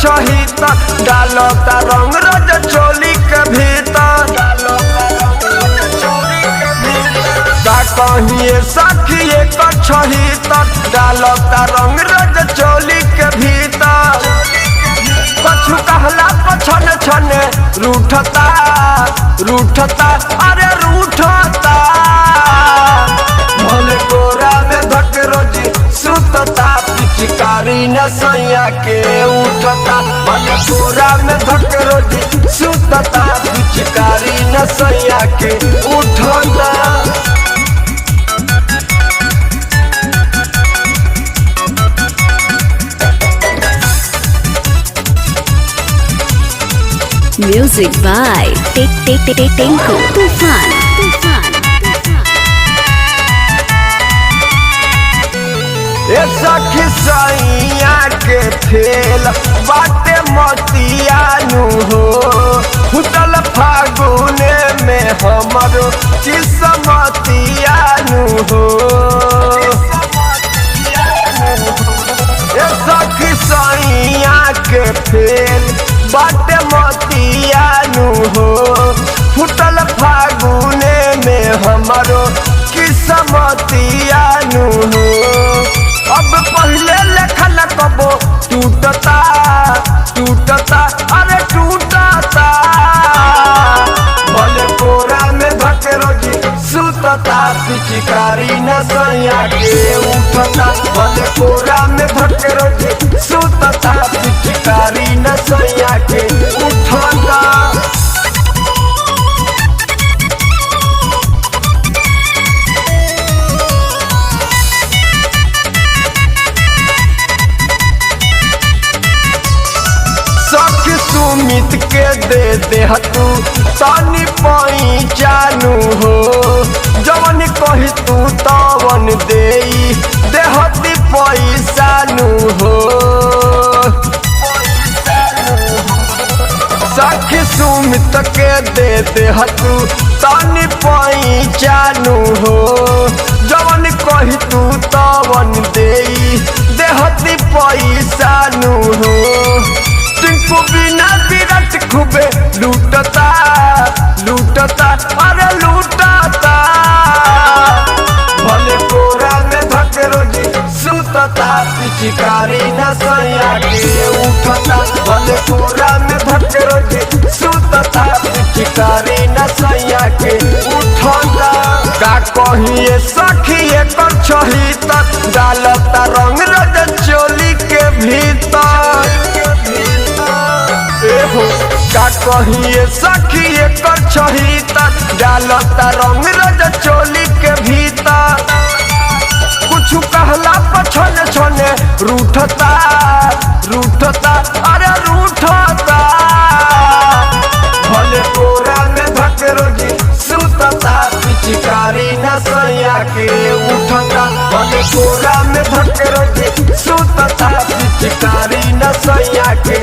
छही त डालता रंग रज चोली के भीतर का कहिए सखिए कर छही त डालता रंग रज चोली के भीतर कछु कहला पछन छने रूठता रूठता अरे रूठता भले कोरा में धक रोजी सुतता पिचकारी न सैया के उठता भले कोरा में धक रोजी सुतता पिचकारी न सैया के उठता। Music by Tinku Tufan. सखी सैया के खेल बाटे मतियानु हो फुटल फागुने में हमरो किस्मतियानु हो सखी सैया के खेल बाटे मतियानु हो फुटल फागुने में हमरो किस्मतियानु हो अब पहले लेखन कबो टूटता टूटता अरे टूटता भले कोरा में धक रोजी सुतता पिचकारी न सैया के उठता भले कोरा में धक रोजी सुतता पिचकारी न सैया के उठता। सुमित के दे तू तानी पाई जानू हो जवन कही तू तवन देहती पैसा नू हो सखी सुमित के दे तू तानी पाई जानू हो जवन कही तू तवन देहती पैसा नू हो टिंकू बिना विरट खूबे लूटता लूटता अरे लूटता भले कोरा में धक रोजी सुतता पिचकारी न सैया के उठता भले कोरा में धक रोजी सुतता पिचकारी न सैया के उठता का कहिए सखिए कर छही त डालता रंग रज चोली के भीतर का कहिए सखिए कर छही त डालता रंग रज चोली के भीतर कुछ कहला पछन छने रूठता रूठता अरे रूठता भले कोरा में धक रोजी सुतता पिचकारी न सैया के उठता भले कोरा में धक रोजी सुतता पिचकारी न सैया के